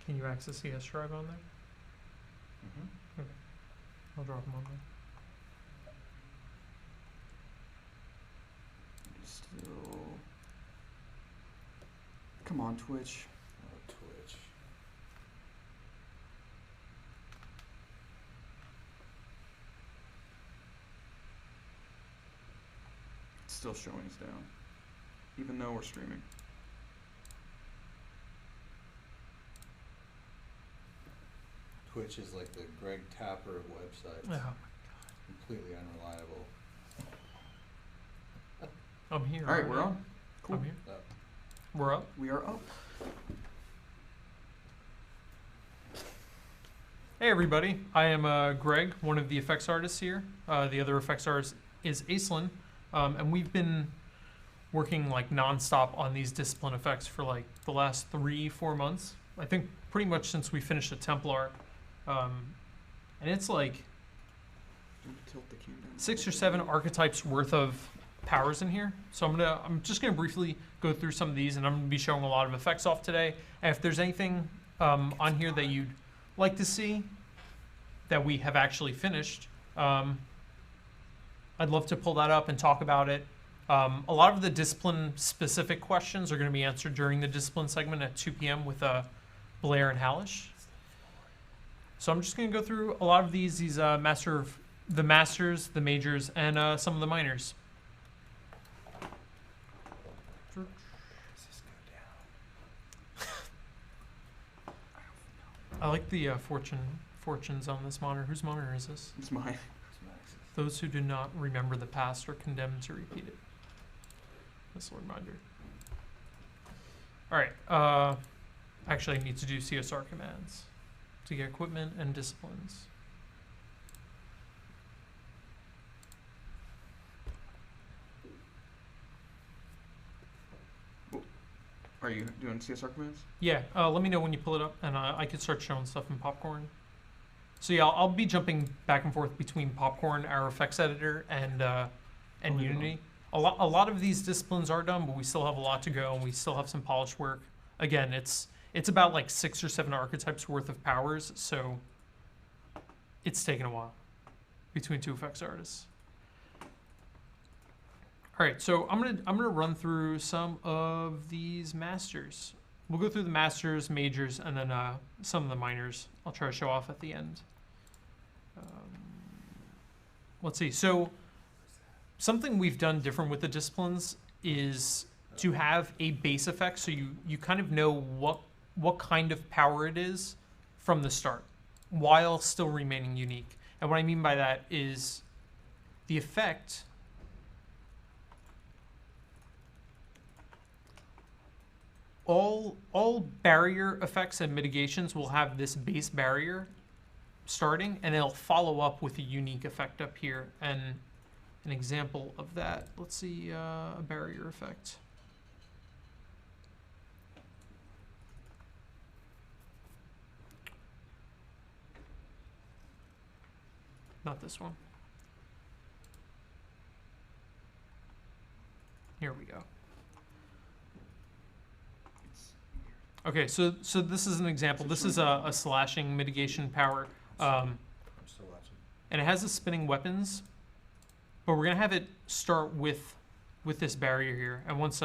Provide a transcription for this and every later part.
Can you access the S drive on there? Mm-hmm. Okay. I'll drop them on there. Still. Come on, Twitch. Oh, Twitch. It's still showing us down, even though we're streaming. Twitch is like the Greg Tapper of websites. Oh my god. Completely unreliable. I'm here. All right, aren't we're I? on. Cool. I'm here. Oh. We're up. We are up. Hey everybody, I am Greg, one of the effects artists here. The other effects artist is Aislinn, and we've been working like non-stop on these discipline effects for like the last 3-4 months. I think pretty much since we finished the Templar, and it's like Tilt the cam down. 6 or 7 archetypes worth of powers in here. So I'm just gonna briefly go through some of these, and I'm gonna be showing a lot of effects off today. And if there's anything on here that you'd like to see that we have actually finished, I'd love to pull that up and talk about it. A lot of the discipline specific questions are going to be answered during the discipline segment at 2 p.m. with Blair and Hallish. So I'm just going to go through a lot of these the masters, the majors, and some of the minors. Does this go down? I like the fortunes on this monitor. Whose monitor is this? It's mine. It's Max's. Those who do not remember the past are condemned to repeat it. That's a reminder. All right. Actually, I need to do CSR commands to get equipment and disciplines. Are you doing CSR commands? Yeah, let me know when you pull it up, and I could start showing stuff in Popcorn. So yeah, I'll be jumping back and forth between Popcorn, our effects editor, and Unity. A lot of these disciplines are done, but we still have a lot to go, and we still have some polished work. Again, it's about like 6 or 7 archetypes worth of powers, so it's taken a while between 2 effects artists. All right, so I'm gonna run through some of these masters. We'll go through the masters, majors, and then some of the minors. I'll try to show off at the end. Let's see. So something we've done different with the disciplines is to have a base effect, so you kind of know what kind of power it is from the start, while still remaining unique. And what I mean by that is the effect all barrier effects and mitigations will have this base barrier starting, and it'll follow up with a unique effect up here. And an example of that, let's see, a barrier effect. Not this one. Here we go. Okay, so this is an example. This is a slashing mitigation power, I'm still watching. and it has the spinning weapons, but we're gonna have it start with this barrier here. And once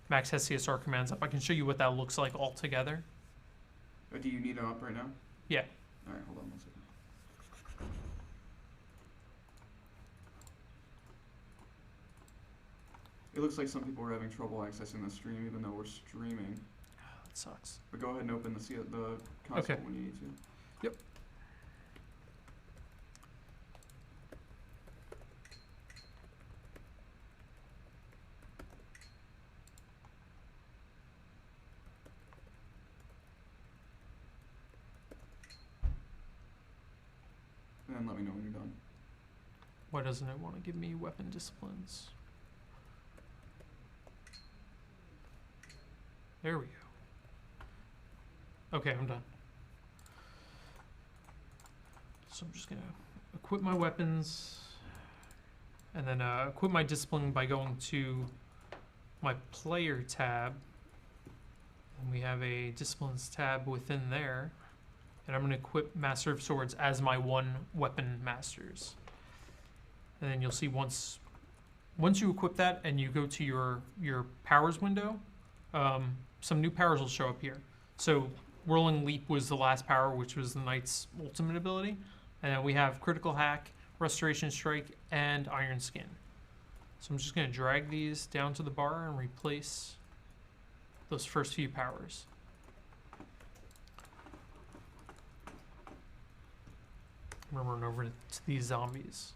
Max has CSR commands up, I can show you what that looks like all together. Do you need it up right now? Yeah. All right, hold on 1 second. It looks like some people are having trouble accessing the stream, even though we're streaming. That sucks. But go ahead and open the console Okay. when you need to. Yep. And then let me know when you're done. Why doesn't it want to give me weapon disciplines? There we go. Okay, I'm done. So I'm just gonna equip my weapons, and then equip my discipline by going to my player tab, And we have a disciplines tab within there. And I'm going to equip Master of Swords as my one weapon masters. And then you'll see once you equip that and you go to your powers window, some new powers will show up here. So Whirling Leap was the last power, which was the Knight's ultimate ability. And then we have Critical Hack, Restoration Strike, and Iron Skin. So I'm just going to drag these down to the bar and replace those first few powers. I'm going to run over to these zombies.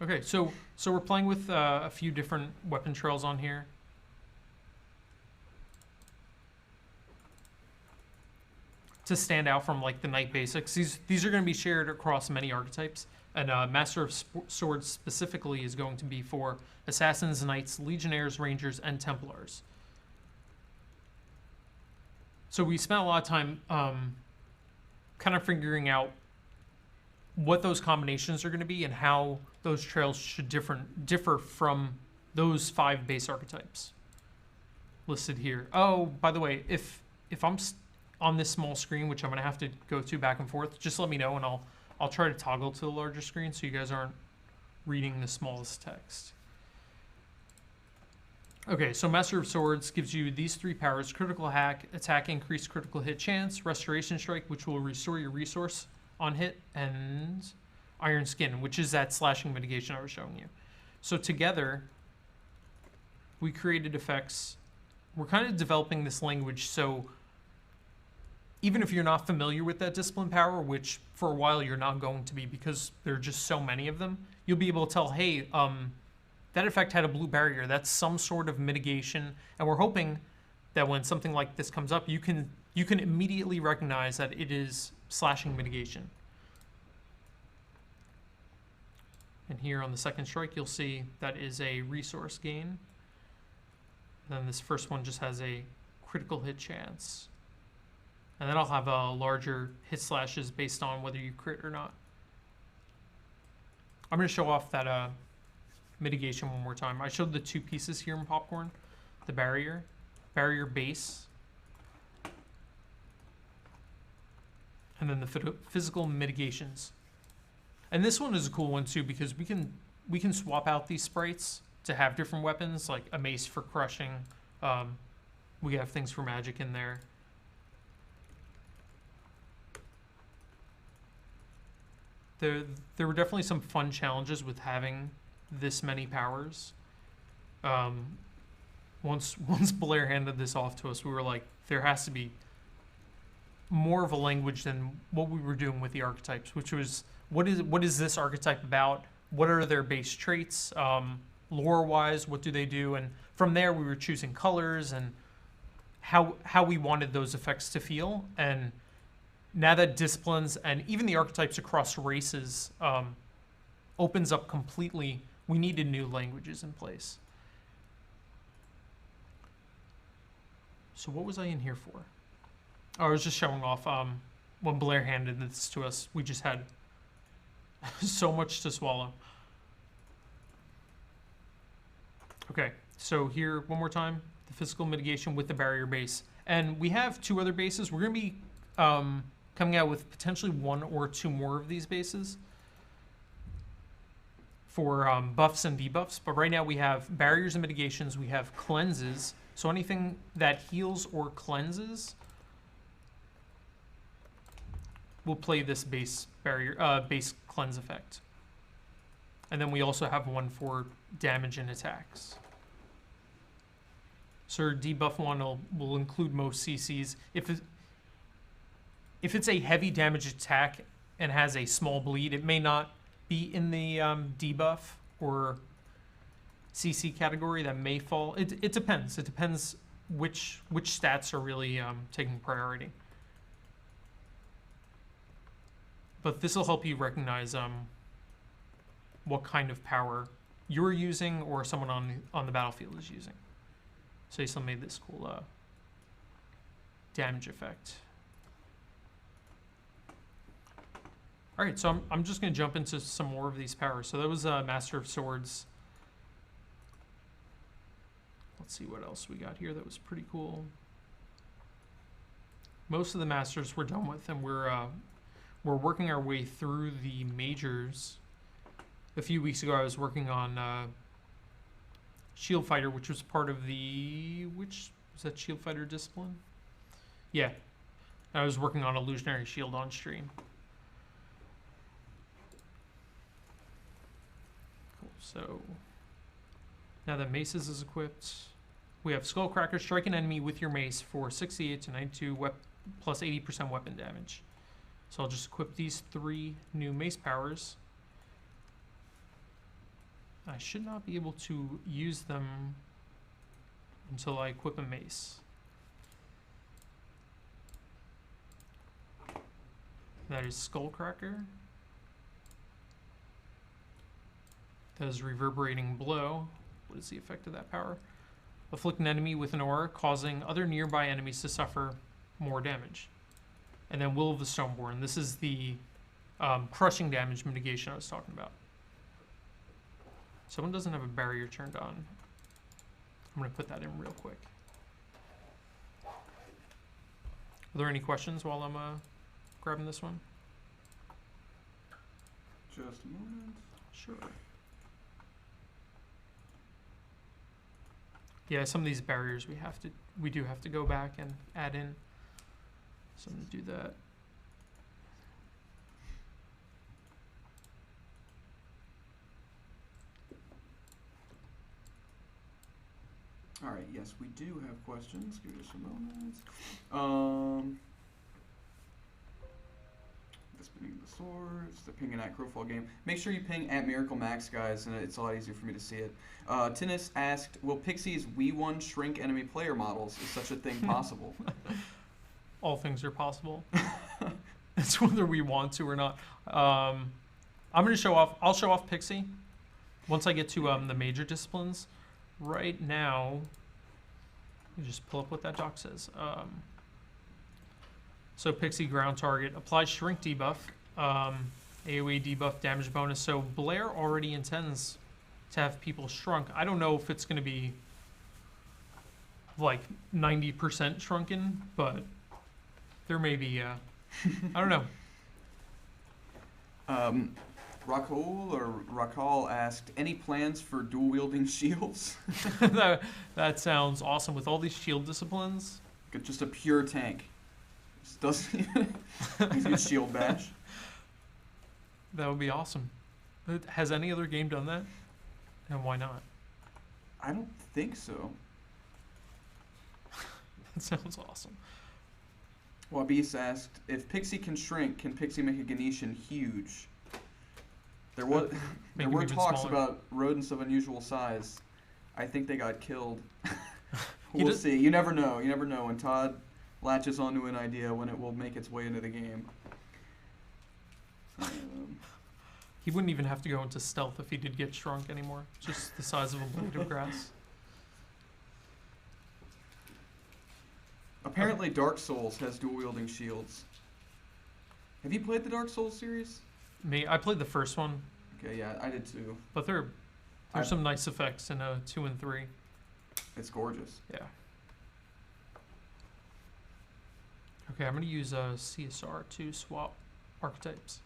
Okay, so we're playing with a few different weapon trails on here. To stand out from like the knight basics, these are going to be shared across many archetypes, and Master of Swords specifically is going to be for assassins, knights, legionnaires, rangers, and templars. So we spent a lot of time kind of figuring out what those combinations are going to be and how those trails should differ from those 5 base archetypes listed here. Oh, by the way, if I'm on this small screen, which I'm going to have to go to back and forth, just let me know and I'll try to toggle to the larger screen so you guys aren't reading the smallest text. Okay, so Master of Swords gives you these 3 powers: Critical Hack, attack increased critical hit chance, Restoration Strike, which will restore your resource on hit, and Iron Skin, which is that slashing mitigation I was showing you. So together, we created effects. We're kind of developing this language, so even if you're not familiar with that discipline power, which for a while you're not going to be because there are just so many of them, you'll be able to tell, hey, that effect had a blue barrier. That's some sort of mitigation, and we're hoping that when something like this comes up, you can immediately recognize that it is slashing mitigation. And here on the second strike, you'll see that is a resource gain. And then this first one just has a critical hit chance. And then I'll have larger hit slashes based on whether you crit or not. I'm going to show off that mitigation one more time. I showed the 2 pieces here in Popcorn. The barrier base, and then the physical mitigations. And this one is a cool one too because we can swap out these sprites to have different weapons, like a mace for crushing. We have things for magic in there. There were definitely some fun challenges with having this many powers. Once Blair handed this off to us, we were like, there has to be more of a language than what we were doing with the archetypes, which was what is this archetype about? What are their base traits? Lore-wise, what do they do? And from there, we were choosing colors and how we wanted those effects to feel. And now that disciplines and even the archetypes across races opens up completely, we needed new languages in place. So what was I in here for? Oh, I was just showing off when Blair handed this to us, we just had so much to swallow. Okay, so here, one more time, the physical mitigation with the barrier base. And we have 2 other bases. We're going to be coming out with potentially 1 or 2 more of these bases for buffs and debuffs. But right now we have barriers and mitigations. We have cleanses. So anything that heals or cleanses will play this base cleanse effect. And then we also have one for damage and attacks. So our debuff one will include most CCs. If it's a heavy damage attack and has a small bleed, it may not be in the debuff or CC category. That may fall. It depends. It depends which stats are really taking priority. But this will help you recognize what kind of power you're using or someone on the battlefield is using. So Isla made this cool damage effect. All right, so I'm just going to jump into some more of these powers. So that was Master of Swords. Let's see what else we got here that was pretty cool. Most of the masters we're done with, and we're working our way through the majors. A few weeks ago, I was working on Shield Fighter, which was part of the which was that Shield Fighter discipline? Yeah, I was working on Illusionary Shield on stream. Cool. So now that Maces is equipped, we have Skullcracker. Strike an enemy with your mace for 68 to 92 plus 80% weapon damage. So I'll just equip these 3 new mace powers. I should not be able to use them until I equip a mace. That is Skullcracker. That is Reverberating Blow. What is the effect of that power? Afflict an enemy with an aura, causing other nearby enemies to suffer more damage. And then Will of the Stoneborn. This is the crushing damage mitigation I was talking about. Someone doesn't have a barrier turned on. I'm going to put that in real quick. Are there any questions while I'm grabbing this one? Just a moment. Sure. Yeah, some of these barriers we do have to go back and add in. So I'm going to do that. All right, yes, we do have questions. Give us a moment. The Spinning of the Swords, the pinging at Crowfall game. Make sure you ping at Miracle Max, guys, and it's a lot easier for me to see it. Tinnis asked, will Pixie's Wii 1 shrink enemy player models? Is such a thing possible? All things are possible. It's whether we want to or not. I'm going to show off. I'll show off Pixie once I get to the major disciplines. Right now, you just pull up what that doc says. So Pixie ground target applies shrink debuff, AoE debuff, damage bonus. So Blair already intends to have people shrunk. I don't know if it's going to be like 90% shrunken, but there may be. I don't know. Rakal asked, any plans for dual-wielding shields? that sounds awesome. With all these shield disciplines. Just a pure tank. Just doesn't even shield bash. That would be awesome. Has any other game done that? And why not? I don't think so. That sounds awesome. Wabis asked, if Pixie can shrink, can Pixie make a Ganesian huge? There were talks about rodents of unusual size. I think they got killed. We'll see. You never know. You never know when Todd latches onto an idea when it will make its way into the game. He wouldn't even have to go into stealth if he did get shrunk anymore. Just the size of a blade of grass. Apparently Dark Souls has dual-wielding shields. Have you played the Dark Souls series? I played the first one. Okay, yeah, I did too. But there's some nice effects in 2 and 3. It's gorgeous. Yeah. Okay, I'm going to use CSR to swap archetypes.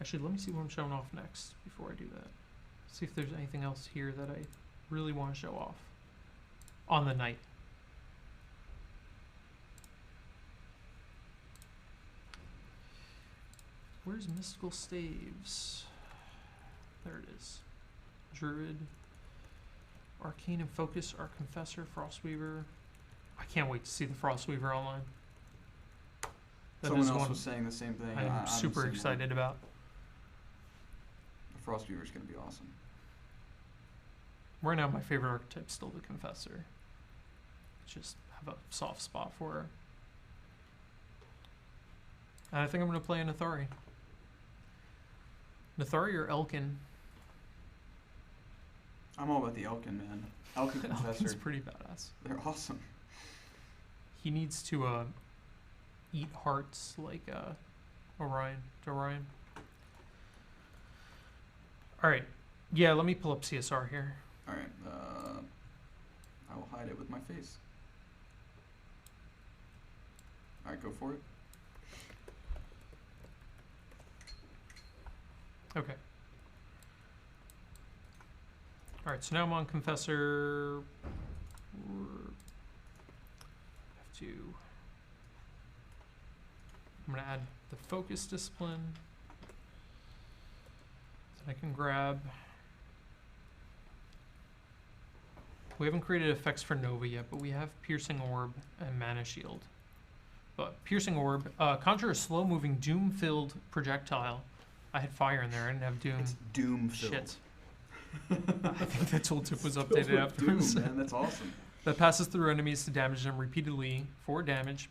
Actually, let me see what I'm showing off next before I do that. See if there's anything else here that I really want to show off on the night. Where's Mystical Staves? There it is. Druid, Arcane and Focus, Arc Confessor, Frostweaver. I can't wait to see the Frostweaver online. Someone else was saying the same thing. I'm super excited about. The Frostweaver is going to be awesome. Right now, my favorite archetype is still the Confessor. Just have a soft spot for her. And I think I'm going to play a Nathari. Nathari or Elkin? I'm all about the Elkin, man. Elkin Confessor. Elkin's pretty badass. They're awesome. He needs to eat hearts like Orion. All right. Yeah, let me pull up CSR here. All right. I will hide it with my face. All right, go for it. Okay. All right, so now I'm on Confessor. I'm gonna add the focus discipline. So I can grab. We haven't created effects for Nova yet, but we have Piercing Orb and Mana Shield. But Piercing Orb, conjure a slow-moving, doom-filled projectile. I had fire in there. I didn't have doom. It's doom-filled. Shit. I think the tooltip was updated afterwards. Doom, man, that's awesome. That passes through enemies to damage them repeatedly for damage,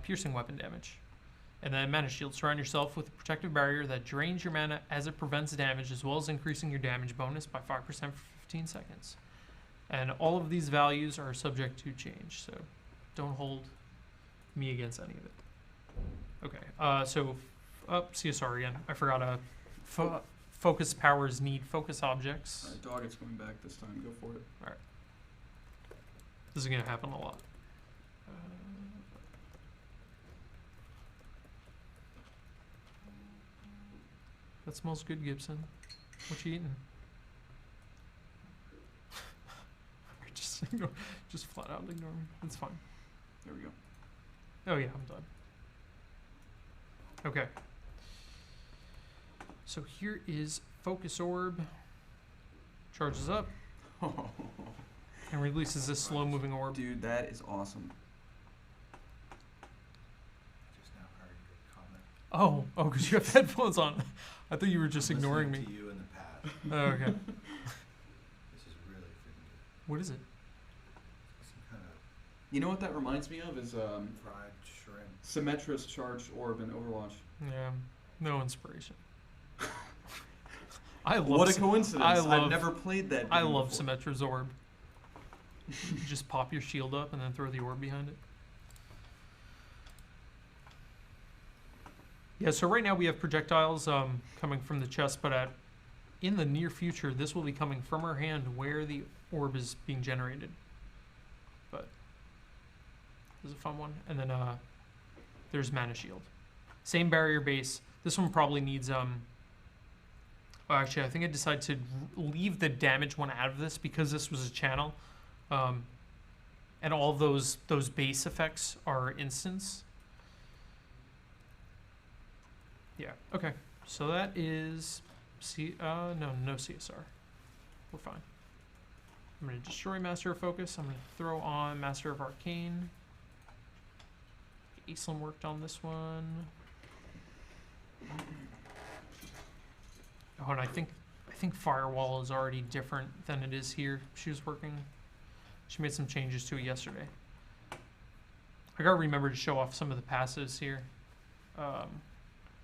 piercing weapon damage. And then Mana Shield. Surround yourself with a protective barrier that drains your mana as it prevents damage, as well as increasing your damage bonus by 5% for 15 seconds. And all of these values are subject to change, so don't hold me against any of it. Okay, so CSR again. I forgot focus powers need focus objects. Alright, dog, it's coming back this time. Go for it. Alright. This is going to happen a lot. That smells good, Gibson. What you eating? Just flat out ignore me. It's fine. There we go. Oh yeah, I'm done. Okay. So here is Focus Orb. Charges up and releases this slow-moving orb. Dude, that is awesome. Just now heard your comment. Oh, because you have headphones on. I thought you were just ignoring me. To you in the past. Oh, okay. This is really freaking good. What is it? Some kind of You know what that reminds me of is fried shrimp. Symmetra's charged orb in Overwatch. Yeah, no inspiration. I love. What a coincidence! I've I've never played that. I game love before. Symmetra's orb. You just pop your shield up and then throw the orb behind it. Yeah, so right now we have projectiles coming from the chest, but in the near future, this will be coming from our hand where the orb is being generated. But this is a fun one. And then there's Mana Shield. Same barrier base. This one probably needs... Well, actually, I think I decided to leave the damage one out of this because this was a channel. And all those base effects are instants. Yeah, okay. So that is no CSR. We're fine. I'm gonna destroy Master of Focus. I'm gonna throw on Master of Arcane. Aislinn worked on this one. Oh, and I think Firewall is already different than it is here. She was working. She made some changes to it yesterday. I gotta remember to show off some of the passives here.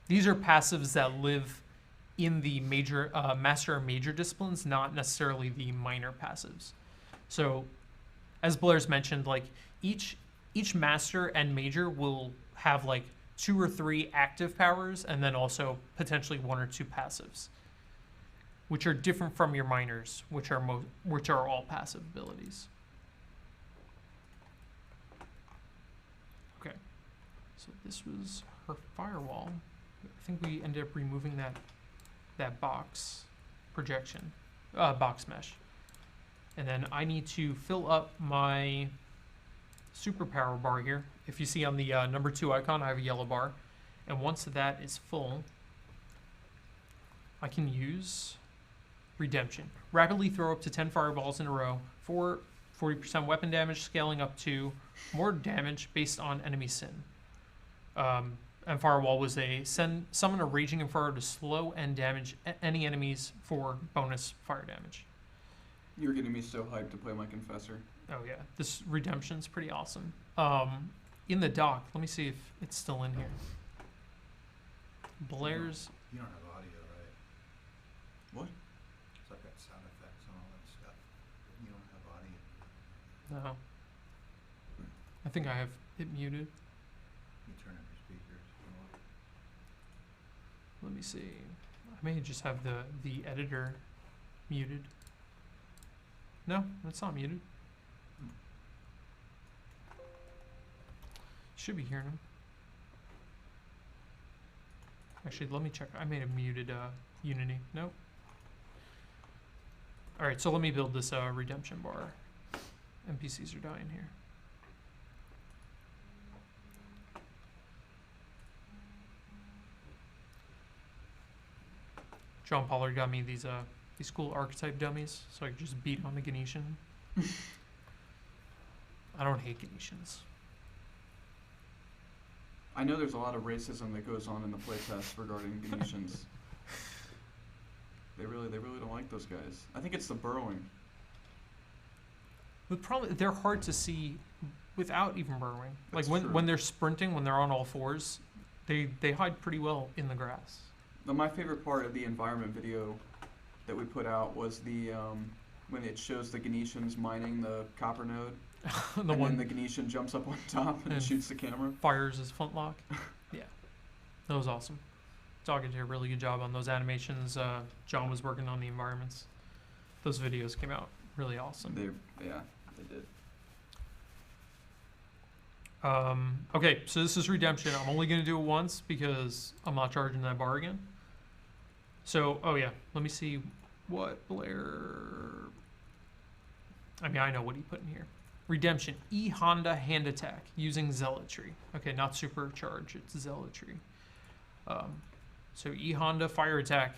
These are passives that live in the major master and major disciplines, not necessarily the minor passives. So, as Blair's mentioned, like each master and major will have like 2 or 3 active powers, and then also potentially 1 or 2 passives, which are different from your minors, which are all passive abilities. Okay, so this was her Firewall. I think we ended up removing that box projection, box mesh. And then I need to fill up my superpower bar here. If you see on the number 2 icon, I have a yellow bar. And once that is full, I can use Redemption. Rapidly throw up to 10 fireballs in a row for 40% weapon damage, scaling up to more damage based on enemy sin. And Firewall was summon a Raging Inferno to slow and damage any enemies for bonus fire damage. You're getting me so hyped to play my Confessor. Oh yeah, this Redemption's pretty awesome. In the dock, let me see if it's still in here. Blair's... You don't have audio, right? What? So I've got sound effects and all that stuff. But you don't have audio. No. I think I have it muted. You turn up your speakers. Let me see. I may just have the editor muted. No, it's not muted. Should be hearing him. Actually, let me check. I may have muted Unity. Nope. Alright, so let me build this redemption bar. NPCs are dying here. John Pollard got me these cool archetype dummies, so I could just beat on the Ganetian. I don't hate Ganetians. I know there's a lot of racism that goes on in the playtest regarding Ganetians. They really don't like those guys. I think it's the burrowing. The problem, they're hard to see without even burrowing. That's Like true. when they're sprinting, when they're on all fours, they hide pretty well in the grass. Now, my favorite part of the environment video that we put out was the when it shows the Ganetians mining the copper node, The and one then the Ganetian jumps up on top and And shoots the camera. fires his flintlock. Yeah, that was awesome. Dog did a really good job on those animations. John was working on the environments. Those videos came out really awesome. They did. Okay, so this is redemption. I'm only gonna do it once because I'm not charging that bar again. So, oh yeah, let me see what Blair. I mean, I know what he put in here. Redemption, E Honda hand attack using zealotry. Okay, not supercharge, it's zealotry. So E Honda fire attack.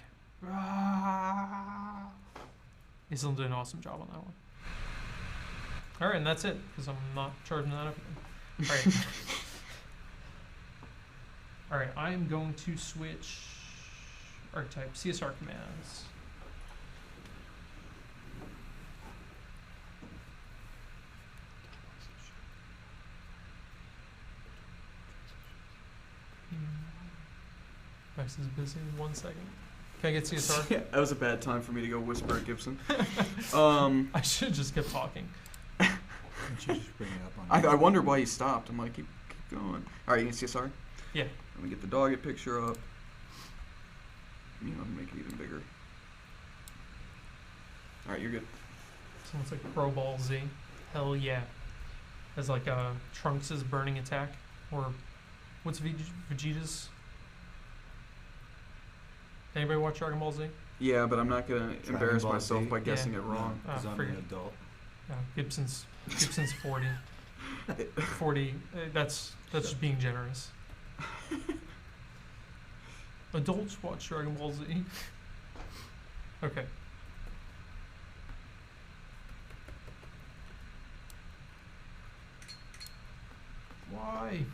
He's doing an awesome job on that one. All right, and that's it because I'm not charging that up again. All right. All right, I am going to switch archetype CSR commands. Max is busy. 1 second. Can I get CSR? Yeah, that was a bad time for me to go whisper at Gibson. I should have just kept talking. Can't you just bring it up on I wonder why he stopped. I'm like, keep going. All right, you can CSR? Yeah. Let me get the dog picture up. You know, make it even bigger. All right, you're good. Sounds like Crowfall Z. Hell yeah. As like Trunks' burning attack. Or what's Vegeta's? Anybody watch Dragon Ball Z? Yeah, but I'm not gonna Dragon embarrass Ball myself Z? by guessing Yeah. it wrong. Because I'm forget- an adult. Gibson's 40. 40. That's just being generous. Adults watch Dragon Ball Z. Okay. Why?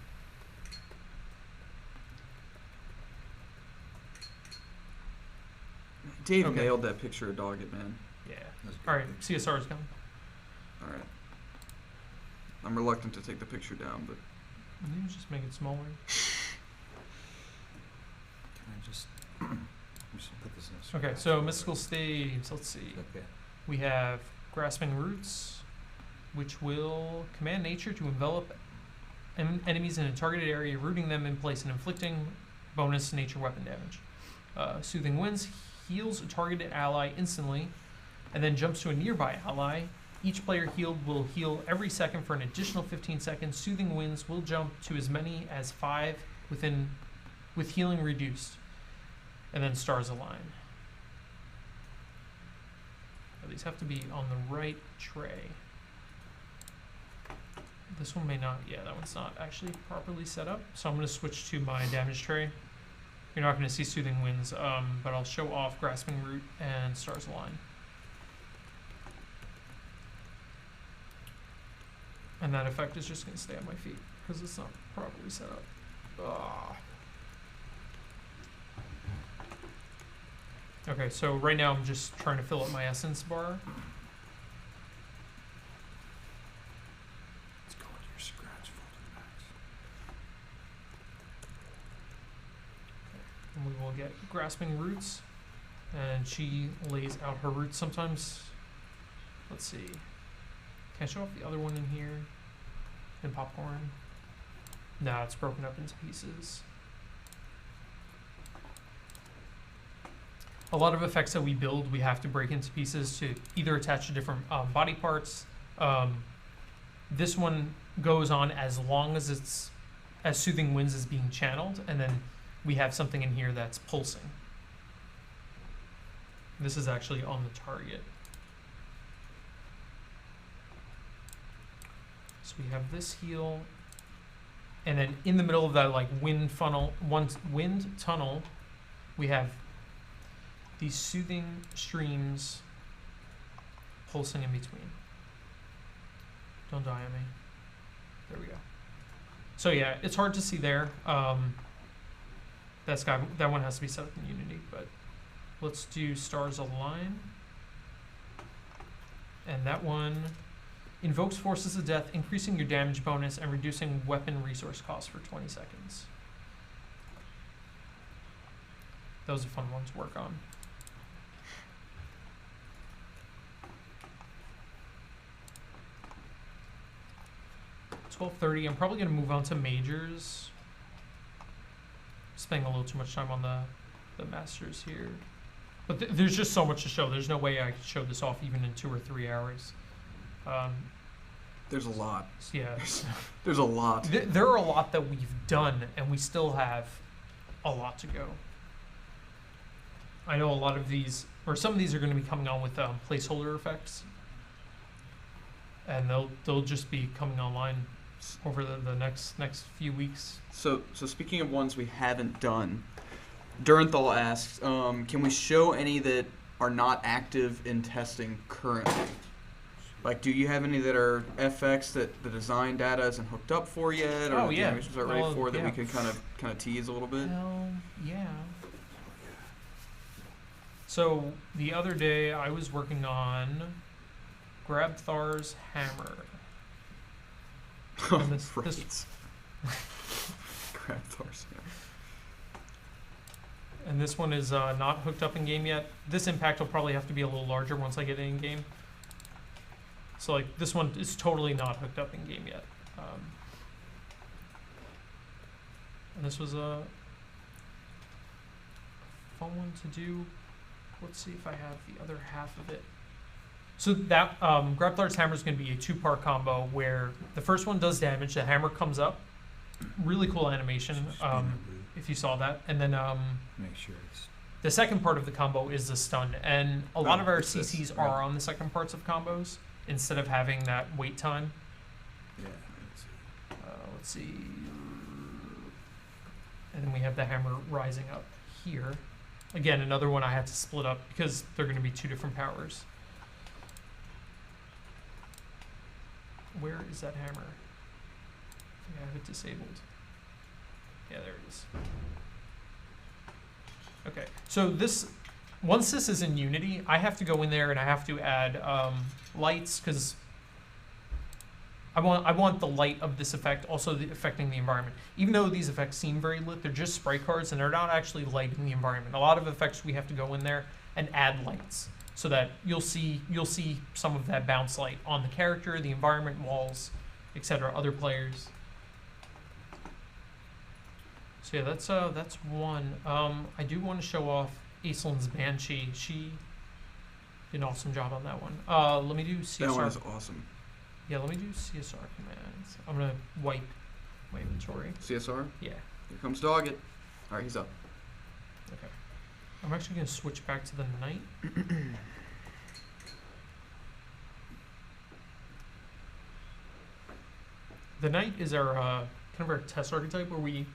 Dave Okay. nailed that picture of Doggett, man. Yeah. That's a good All right. picture. CSR's gone. All right. I'm reluctant to take the picture down, but You just make it smaller. Can I just put this in a Okay. So mystical staves. Let's see. Okay. We have grasping roots, which will command nature to envelop enemies in a targeted area, rooting them in place and inflicting bonus nature weapon damage. Soothing winds heals a targeted ally instantly, and then jumps to a nearby ally. Each player healed will heal every second for an additional 15 seconds. Soothing winds will jump to as many as 5 with healing reduced, and then stars align. These have to be on the right tray. This one may not, yeah, that one's not actually properly set up. So I'm going to switch to my damage tray. You're not going to see Soothing Winds, but I'll show off Grasping Root and Stars Align. And that effect is just going to stay on my feet because it's not properly set up. Ah. Okay, so right now I'm just trying to fill up my essence bar. Let's go into your scratch folder, Max. And we will get Grasping Roots. And she lays out her roots sometimes. Let's see. Can I show off the other one in here? In popcorn? No, it's broken up into pieces. a lot of effects that we build, we have to break into pieces to either attach to different body parts. This one goes on as long as Soothing Winds is being channeled, and then we have something in here that's pulsing. This is actually on the target. So we have this heal, and then in the middle of that like wind tunnel, we have these soothing streams pulsing in between. Don't die on me. There we go. So yeah, it's hard to see there. That one has to be set up in Unity, but let's do Stars Align. And that one invokes Forces of Death, increasing your damage bonus and reducing weapon resource costs for 20 seconds. That was a fun one to work on. $12:30. I'm probably going to move on to majors. Spending a little too much time on the masters here. But there's just so much to show. There's no way I could show this off even in 2 or 3 hours. There's a lot. Yeah. There's a lot. There are a lot that we've done, and we still have a lot to go. I know a lot of these, or some of these are going to be coming on with placeholder effects. And they'll just be coming online over the next few weeks. So speaking of ones we haven't done, Durenthal asks, can we show any that are not active in testing currently? Like, do you have any that are FX that the design data isn't hooked up for yet, or the animations aren't ready for that we can kind of tease a little bit? Yeah. So the other day I was working on Grabthar's hammer. Oh, right. Grabthar's hammer. And this one is not hooked up in game yet. This impact will probably have to be a little larger once I get it in game. So like this one is totally not hooked up in game yet. And this was a fun one to do. Let's see if I have the other half of it. So that Grabthar's hammer is going to be a 2-part combo where the first one does damage. The hammer comes up. Really cool animation, if you saw that. And then make sure it's the second part of the combo is the stun. And a lot of our CCs are on the second parts of combos instead of having that wait time. Yeah. Let's see. And then we have the hammer rising up here. Again, another one I had to split up because they're going to be 2 different powers. Where is that hammer? I think I have it disabled. Yeah, there it is. Okay, so once this is in Unity, I have to go in there and I have to add lights because I want the light of this effect also affecting the environment. Even though these effects seem very lit, they're just spray cards and they're not actually lighting the environment. A lot of effects we have to go in there and add lights so that you'll see some of that bounce light on the character, the environment, walls, etc., other players. So yeah, that's one. I do want to show off Aislin's Banshee. She did an awesome job on that one. Let me do CSR. That one is awesome. Yeah, let me do CSR commands. I'm gonna wipe my inventory. CSR? Yeah. Here comes Doggett. Alright, he's up. Okay. I'm actually gonna switch back to the knight. The knight is our kind of our test archetype where we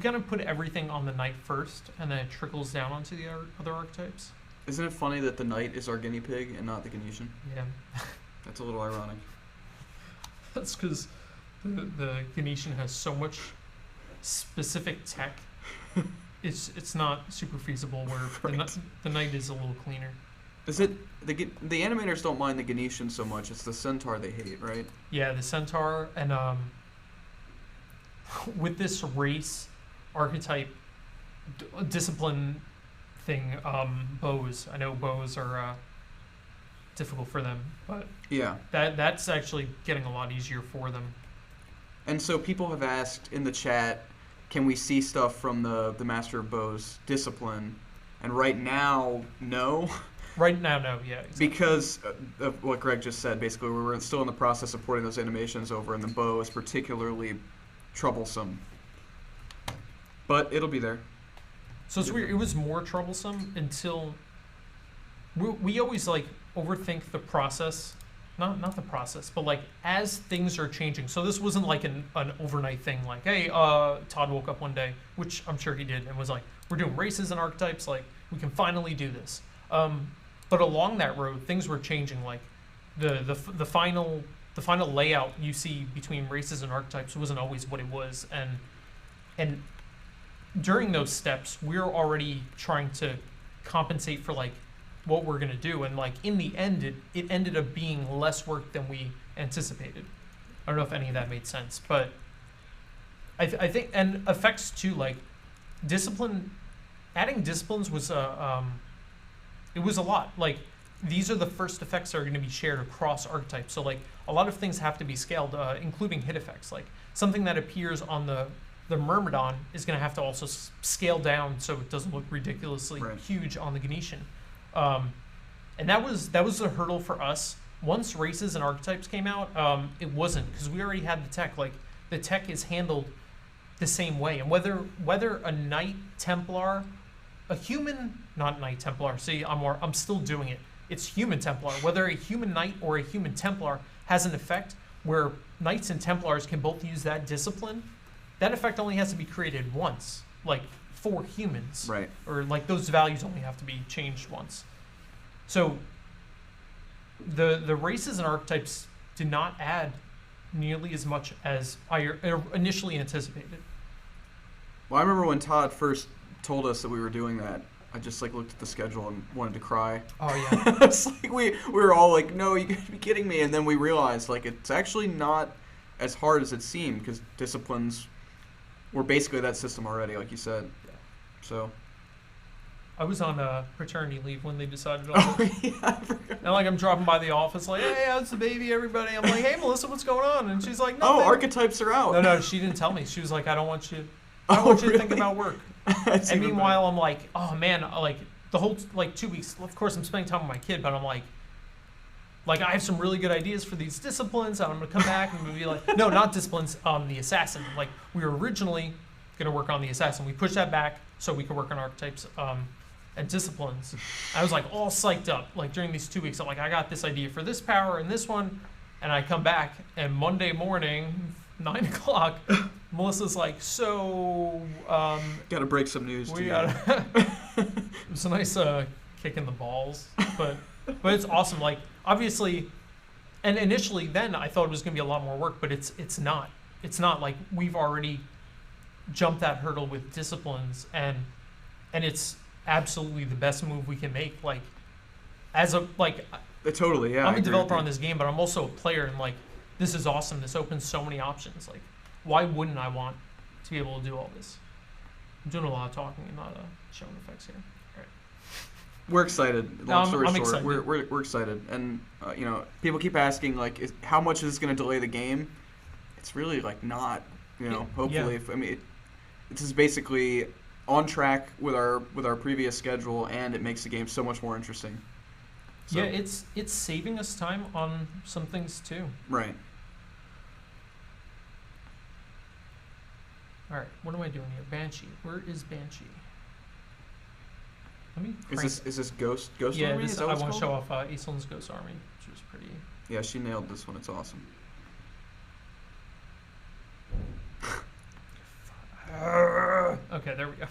kind of put everything on the knight first and then it trickles down onto the other archetypes. Isn't it funny that the knight is our guinea pig and not the Ganesian? Yeah. That's a little ironic. That's because the Ganesian has so much specific tech. It's not super feasible where Right. the knight is a little cleaner. Is it the animators don't mind the Ganesian so much? It's the centaur they hate, right? Yeah, the centaur and with this race archetype discipline thing, bows. I know bows are difficult for them, but Yeah. that's actually getting a lot easier for them. And so people have asked in the chat, can we see stuff from the Master of Bows discipline? And right now, no. Right now, no, yeah. Exactly. Because of what Greg just said, basically, we're still in the process of porting those animations over, and the bow is particularly troublesome. But it'll be there. So it's weird. It was more troublesome until we always like overthink the process, not the process, but like as things are changing. So this wasn't like an overnight thing. Like, hey, Todd woke up one day, which I'm sure he did, and was like, we're doing races and archetypes. Like, we can finally do this. But along that road, things were changing. Like the final layout you see between races and archetypes wasn't always what it was, and during those steps, we're already trying to compensate for like what we're gonna do, and like in the end, it ended up being less work than we anticipated. I don't know if any of that made sense, but I think, and effects too, like adding disciplines was it was a lot. Like these are the first effects that are going to be shared across archetypes, so like a lot of things have to be scaled, including hit effects. Like something that appears on the Myrmidon is going to have to also scale down so it doesn't look ridiculously huge on the Ganetian. And that was a hurdle for us. Once races and archetypes came out, it wasn't, because we already had the tech. Like the tech is handled the same way, and whether a Knight Templar, a human, not Knight Templar. See, I'm still doing it. It's human Templar. Whether a human Knight or a human Templar has an effect where Knights and Templars can both use that discipline, that effect only has to be created once, like for humans. Right. Or like those values only have to be changed once. So the races and archetypes did not add nearly as much as I initially anticipated. Well, I remember when Todd first told us that we were doing that, I just like looked at the schedule and wanted to cry. Oh yeah. It's like we were all like, no, you gotta be kidding me. And then we realized like it's actually not as hard as it seemed, because disciplines were basically that system already, like you said. Yeah. So I was on paternity leave when they decided on oh, this. yeah, I forgot. And like I'm dropping by the office like, hey, how's the baby, everybody? I'm like, hey, Melissa, what's going on? And she's like, oh, nothing. archetypes are out. No, she didn't tell me. She was like, I don't want you to think about work. And meanwhile, I'm like, oh man, like the whole like 2 weeks, of course I'm spending time with my kid, but I'm like I have some really good ideas for these disciplines, and I'm gonna come back and be like, no, not disciplines, the assassin. Like we were originally gonna work on the assassin. We pushed that back so we could work on archetypes and disciplines. I was like all psyched up, like during these 2 weeks. I'm like, I got this idea for this power and this one, and I come back and Monday morning, 9 o'clock, Melissa's like, so gotta break some news to you. It's a nice kick in the balls, but it's awesome. Like obviously, and initially then I thought it was gonna be a lot more work, but it's not. It's not. Like we've already jumped that hurdle with disciplines, and it's absolutely the best move we can make. Like as a like totally, yeah. I'm a developer on this game, but I'm also a player, and like this is awesome. This opens so many options. Like why wouldn't I want to be able to do all this? I'm doing a lot of talking and not showing effects here. All right. We're excited. Long story I'm short, excited. We're excited, and you know, people keep asking like, how much is this going to delay the game? It's really like not. You know, hopefully, Yeah. This is basically on track with our previous schedule, and it makes the game so much more interesting. So, Yeah, it's saving us time on some things too. Right. All right, what am I doing here? Banshee. Where is Banshee? Let me. Is this Ghost Yeah, Army? I want to show off Aislin's Ghost Army, which was pretty. Yeah, she nailed this one. It's awesome. Okay, there we go.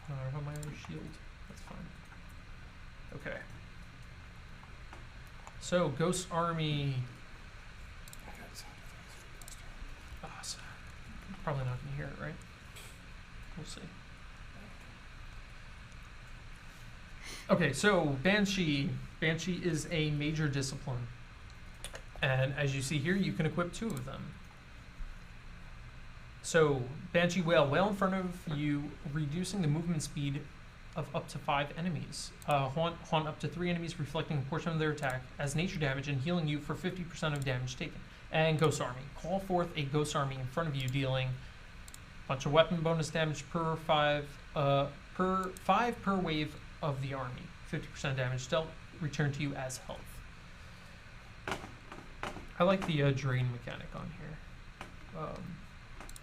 I have my other shield. That's fine. Okay. So, Ghost Army. So probably not going to hear it, right? We'll see. Okay, so Banshee. Banshee is a major discipline. And as you see here, you can equip 2 of them. So, Banshee Whale. Whale in front of you, reducing the movement speed of up to 5 enemies. Haunt up to 3 enemies, reflecting a portion of their attack as nature damage and healing you for 50% of damage taken. And Ghost Army. Call forth a Ghost Army in front of you, dealing a bunch of weapon bonus damage per 5 per wave of the army. 50% damage dealt, return to you as health. I like the drain mechanic on here.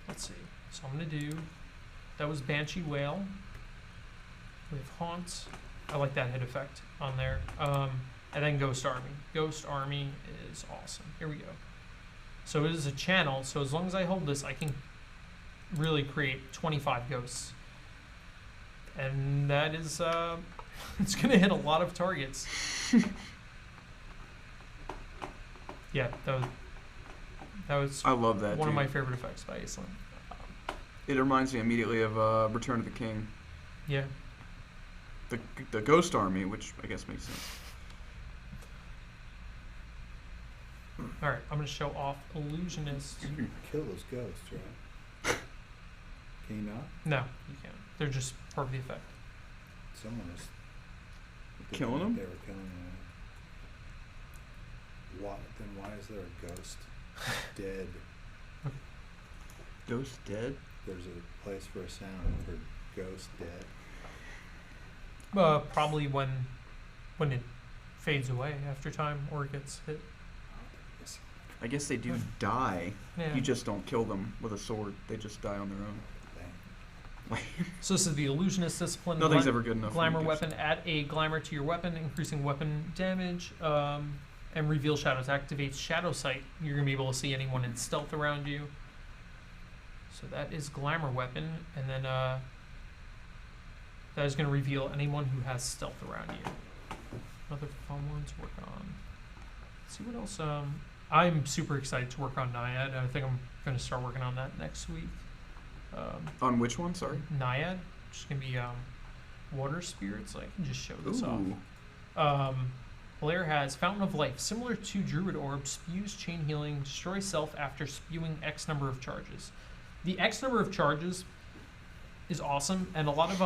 Let's see. So I'm gonna do. That was Banshee Whale. We have Haunt. I like that hit effect on there. And then Ghost Army. Ghost Army is awesome. Here we go. So it is a channel, so as long as I hold this, I can really create 25 ghosts. And that is, it's gonna hit a lot of targets. Yeah, that was I love that, one of my favorite effects by Aislinn. It reminds me immediately of Return of the King. Yeah. The Ghost Army, which I guess makes sense. Alright, I'm going to show off Illusionist. You can kill those ghosts, right? Can you not? No, you can't. They're just part of the effect. Someone is Killing them? They were killing them. Why? Then why is there a ghost dead? Ghost dead? There's a place for a sound for ghost dead. Probably when it fades away after time or it gets hit. I guess they do die. Yeah. You just don't kill them with a sword. They just die on their own. So this is the Illusionist discipline. Nothing's ever good enough. Glamour weapon. Add a glamour to your weapon, increasing weapon damage. And reveal shadows. Activates shadow sight. You're gonna be able to see anyone in stealth around you. So that is glamour weapon, and then that is gonna reveal anyone who has stealth around you. Other fun ones to work on. Let's see what else. I'm super excited to work on Naiad. I think I'm gonna start working on that next week. On which one? Sorry. Naiad, which is gonna be water spirits. I can just show this Ooh. off. Blair has Fountain of Life, similar to Druid Orb, spews chain healing, destroys self after spewing X number of charges. The X number of charges is awesome, and a lot of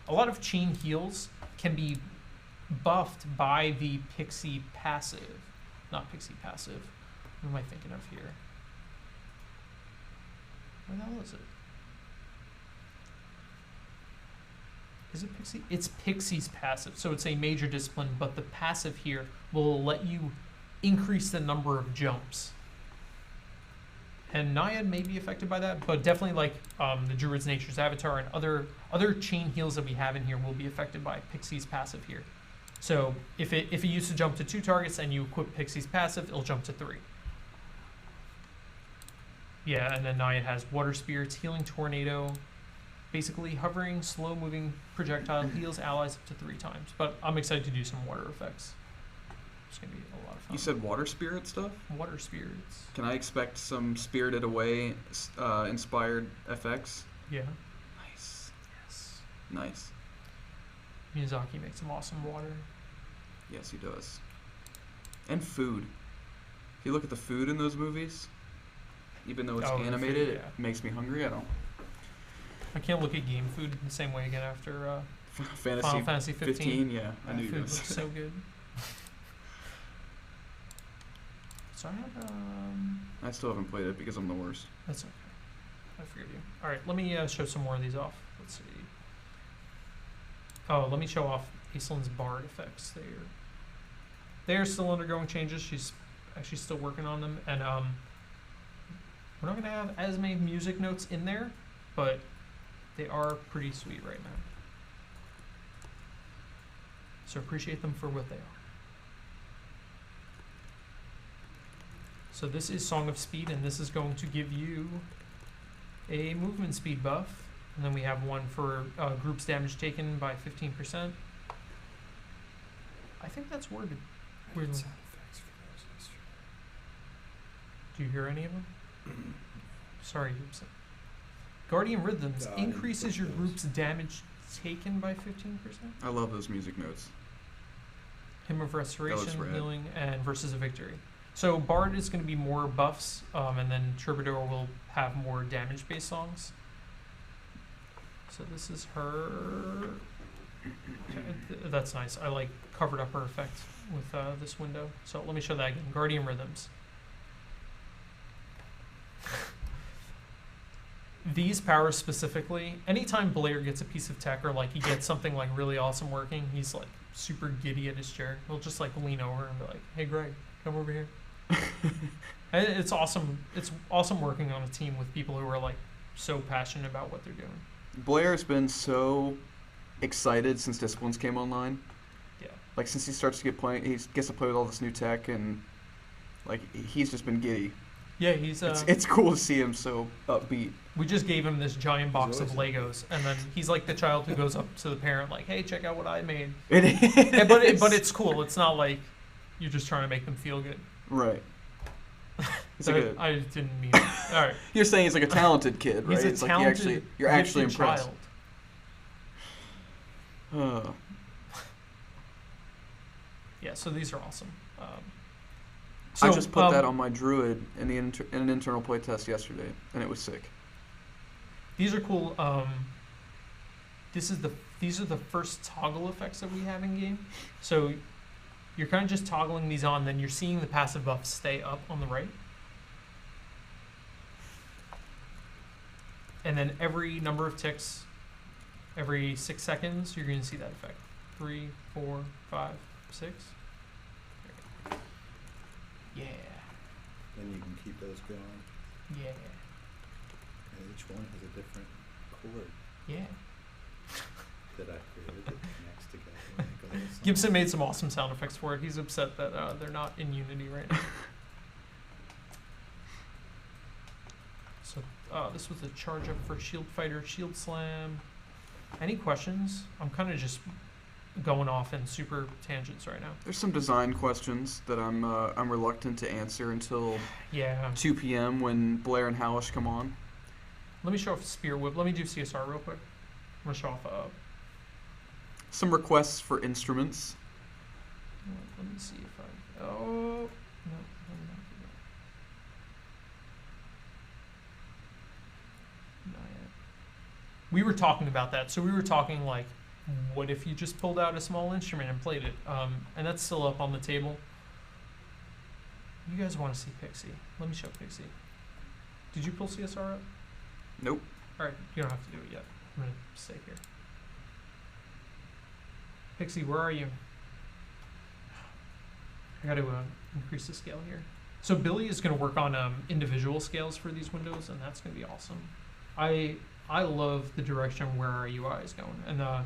a lot of chain heals can be buffed by the Pixie passive. Not Pixie passive. What am I thinking of here? Where the hell is it? Is it Pixie? It's Pixie's passive. So it's a major discipline, but the passive here will let you increase the number of jumps. And Naiad may be affected by that, but definitely like the Druid's Nature's Avatar and other chain heals that we have in here will be affected by Pixie's passive here. So if it used to jump to 2 targets and you equip Pixie's passive, it'll jump to 3. Yeah, and then Naiad has Water Spirits, Healing Tornado, basically hovering, slow-moving projectile, heals allies up to 3 times. But I'm excited to do some water effects. It's going to be a lot of fun. You said water spirit stuff? Water spirits. Can I expect some Spirited Away inspired FX? Yeah. Nice. Yes. Nice. Miyazaki makes some awesome water. Yes, he does. And food. If you look at the food in those movies, even though it's animated, food, yeah. It makes me hungry. I can't look at game food the same way again after Final Fantasy 15. Yeah, I knew you food were looks so good. So I have I still haven't played it because I'm the worst. That's okay. I figured you. All right, let me show some more of these off. Let's see. Oh, let me show off Aislinn's Bard effects. They're still undergoing changes. She's actually still working on them, and we're not gonna have as many music notes in there, but they are pretty sweet right now. So appreciate them for what they are. So this is Song of Speed, and this is going to give you a movement speed buff. And then we have one for groups damage taken by 15%. I think that's worded weirdly. Sound effects for those instruments. Do you hear any of them? Sorry, Gibson. Guardian Rhythms increases your group's damage taken by 15%. I love those music notes. Hymn of Restoration, rad. Healing, and Verses of Victory. So Bard is going to be more buffs, and then Troubadour will have more damage-based songs. So this is her Okay, that's nice. I like covered upper effect with this window. So let me show that again. Guardian Rhythms. These powers specifically, anytime Blair gets a piece of tech or like he gets something like really awesome working, he's like super giddy at his chair. He'll just like lean over and be like, "Hey Greg, come over here." And it's awesome. It's awesome working on a team with people who are like so passionate about what they're doing. Blair's been so excited since Disciplines came online. Yeah. Like since he starts to he gets to play with all this new tech, and like he's just been giddy. Yeah, he's. It's cool to see him so upbeat. We just gave him this giant box of Legos, and then he's like the child who goes up to the parent like, "Hey, check out what I made." It is. But it's cool. It's not like you're just trying to make them feel good. Right. I didn't mean it. All right. You're saying he's like a talented kid, right? He's a it's talented, like you're actually impressed. Child. Yeah, so these are awesome. I just put that on my druid in an internal playtest yesterday, and it was sick. These are cool. These are the first toggle effects that we have in game. So you're kind of just toggling these on, then you're seeing the passive buff stay up on the right. And then every number of ticks, every 6 seconds, you're going to see that effect. 3, 4, 5, 6. Yeah. Then you can keep those going. Yeah. And each one has a different chord Yeah. that I created that connects together. And make a little song. Gibson made some awesome sound effects for it. He's upset that they're not in Unity right now. So this was a charge up for Shield Fighter, Shield Slam. Any questions? I'm kind of just going off in super tangents right now. There's some design questions that I'm reluctant to answer until 2 p.m. when Blair and Hallish come on. Let me show off Spear Whip. Let me do CSR real quick. I'm gonna show off some requests for instruments. let me see if I. Oh no, let me not do that. Not yet. We were talking about that. So we were talking like, what if you just pulled out a small instrument and played it? And that's still up on the table. You guys want to see Pixie? Let me show Pixie. Did you pull CSR up? Nope. All right, you don't have to do it yet. I'm gonna stay here. Pixie, where are you? I got to increase the scale here. So Billy is going to work on individual scales for these windows, and that's going to be awesome. I love the direction where our UI is going, and I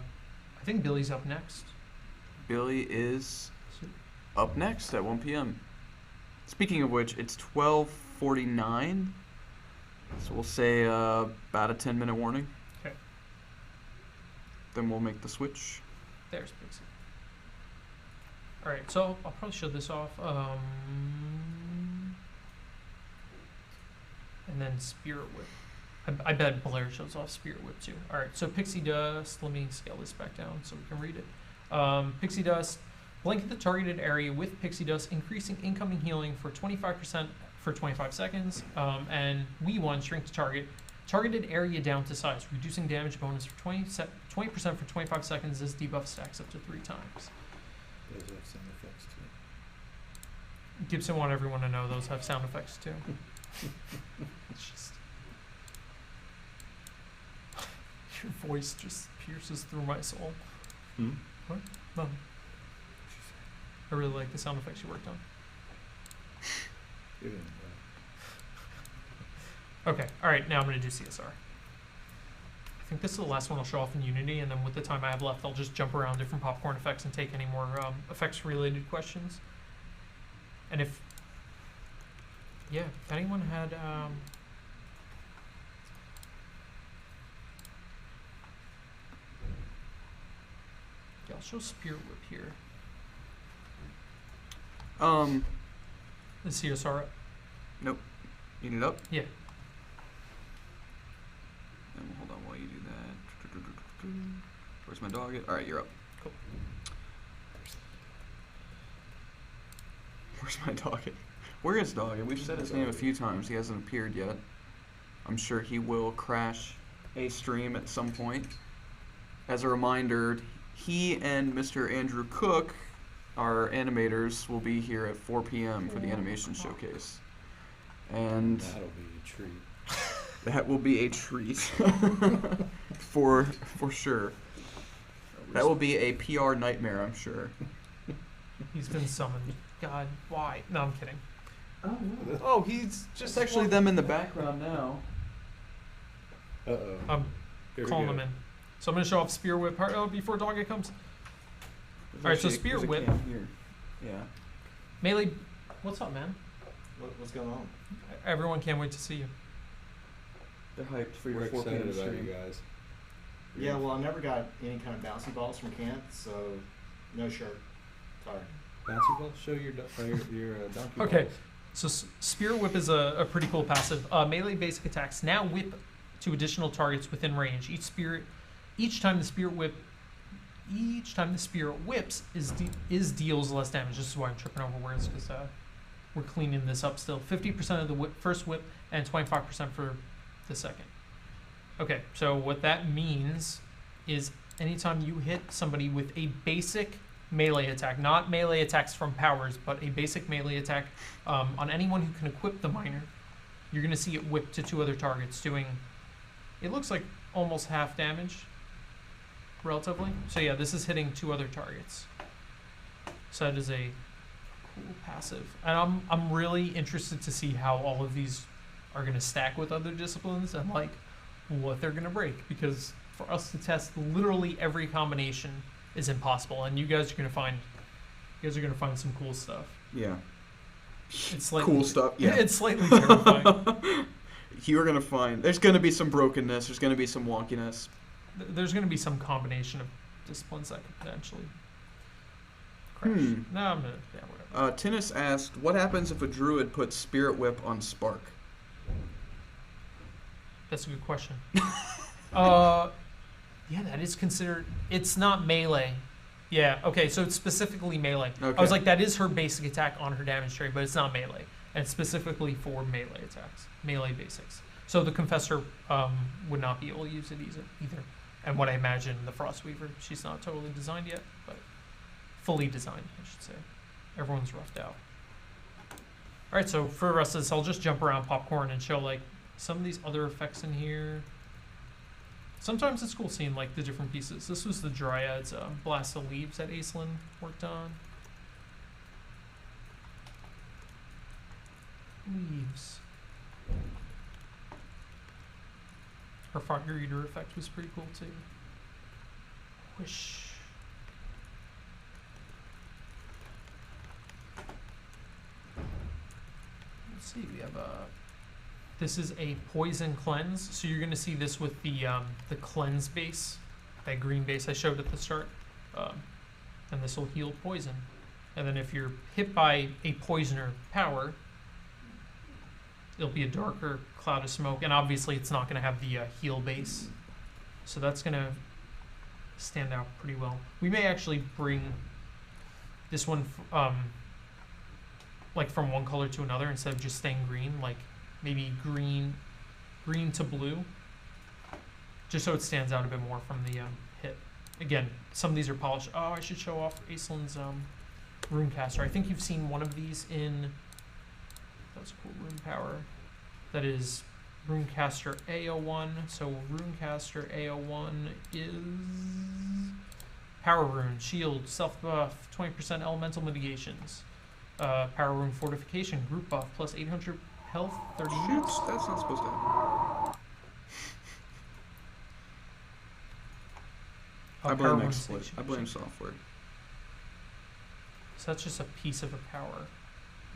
think Billy's up next. Billy is up next at 1 p.m. Speaking of which, it's 12:49, so we'll say about a 10-minute warning. Okay. Then we'll make the switch. There's Pixie. All right, so I'll probably show this off. And then Spirit Whip. I bet Blair shows off Spirit Whip too. All right, so Pixie Dust. Let me scale this back down so we can read it. Pixie Dust. Blanket the targeted area with Pixie Dust, increasing incoming healing for 25% for 25 seconds. And We1 shrink to target. Targeted area down to size, reducing damage bonus for 20% for 25 seconds as debuff stacks up to 3 times. Those have sound effects too. Gibson want everyone to know those have sound effects too. It's just your voice just pierces through my soul. Hmm? What? No. I really like the sound effects you worked on. You're doing well. Okay, all right, now I'm going to do CSR. I think this is the last one I'll show off in Unity, and then with the time I have left, I'll just jump around different popcorn effects and take any more effects-related questions. And if anyone had... I'll show Spirit Whip here. The CSR up? Nope. You need it up? Yeah. And hold on while you do that. Where's my dog at? All right, you're up. Cool. Where's my dog at? Where is dog at? We've said his name a few times. He hasn't appeared yet. I'm sure he will crash a stream at some point. As a reminder, he and Mr. Andrew Cook, our animators, will be here at 4 p.m. for the animation showcase. And that'll be a treat. that will be a treat. for sure. That will be a PR nightmare, I'm sure. He's been summoned. God, why? No, I'm kidding. Oh, he's just actually them in the background now. Uh-oh. I'm Here we calling go. him in. So I'm going to show off Spear Whip before Doggy comes. There's Alright, so actually- Spear there's a Whip. cam here. Yeah. Melee, what's up, man? What's going on? Everyone can't wait to see you. They're hyped for your We're 4 p.m. excited about you stream. guys. Yeah, well, I never got any kind of bouncy balls from Kent, so no shirt. Sorry. Bouncy ball? Show your donkey Okay. balls. So Spear Whip is a pretty cool passive. Melee basic attacks now whip to additional targets within range. Each time the Spear whips is deals less damage. This is why I'm tripping over words, because we're cleaning this up still. 50% of the first whip and 25% for the second. Okay, so what that means is anytime you hit somebody with a basic melee attack, not melee attacks from powers, but a basic melee attack on anyone who can equip the miner, you're going to see it whip to 2 other targets, doing, it looks like almost half damage, relatively. So yeah, this is hitting 2 other targets. So that is a cool passive. And I'm really interested to see how all of these are going to stack with other disciplines and like what they're going to break, because for us to test literally every combination is impossible, and you guys are going to find some cool stuff. Yeah. It's slightly Cool stuff. Yeah. It's slightly terrifying. You're gonna find there's gonna be some brokenness. There's gonna be some wonkiness. There's going to be some combination of disciplines that could potentially crash. No, I'm gonna, yeah, whatever. Tinnis asked, "What happens if a druid puts Spirit Whip on Spark?" That's a good question. Yeah, that is considered. It's not melee. Yeah. Okay. So it's specifically melee. Okay. I was like, that is her basic attack on her damage tree, but it's not melee, and it's specifically for melee attacks, melee basics. So the Confessor would not be able to use it either. And what I imagine the Frostweaver, she's not totally designed yet, but fully designed, I should say. Everyone's roughed out. All right. So for the rest of this, I'll just jump around popcorn and show like some of these other effects in here. Sometimes it's cool seeing like the different pieces. This was the Dryad's Blast of Leaves that Aislinn worked on. Leaves. Her Fire Eater effect was pretty cool too. Whoosh. Let's see, we have this is a poison cleanse, so you're gonna see this with the cleanse base, that green base I showed at the start, and this will heal poison. And then if you're hit by a poisoner power, it'll be a darker cloud of smoke, and obviously it's not gonna have the heal base, so that's gonna stand out pretty well. We may actually bring this one like from one color to another instead of just staying green, like maybe green to blue, just so it stands out a bit more from the hit. Again, some of these are polished. Oh, I should show off Aislinn's Runecaster. I think you've seen one of these in, that's a cool rune power. That is Runecaster A01. So Runecaster A01 is Power Rune, Shield, Self Buff, 20% Elemental Mitigations. Power Rune Fortification, Group Buff, plus 800 health, 30 minutes. Shoots, that's not supposed to happen. I Power blame Rune exploit. I Station. blame software. So that's just a piece of a power.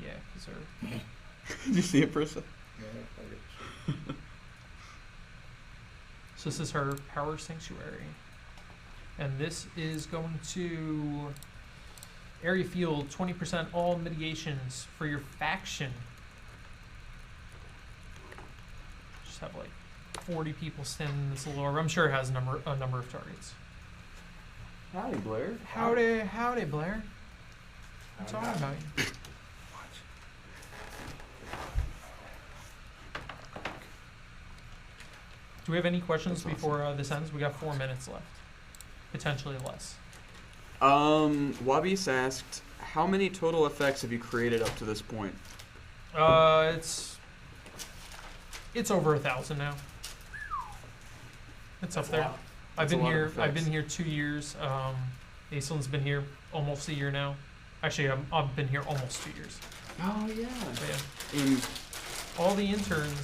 Yeah, because they're... Did you see it for a second? So this is her Power Sanctuary. And this is going to area field, 20% all mitigations for your faction. Just have like 40 people standing in this little orb. I'm sure it has a number of targets. Howdy, Blair. Howdy, Blair. I'm talking about you. Do we have any questions before this ends? We got 4 minutes left. Potentially less. Wabies asked, how many total effects have you created up to this point? It's over 1,000 now. It's up there. I've been here 2 years. Aislin's been here almost a year now. Actually, I've been here almost 2 years. Oh yeah. So, yeah. And all the interns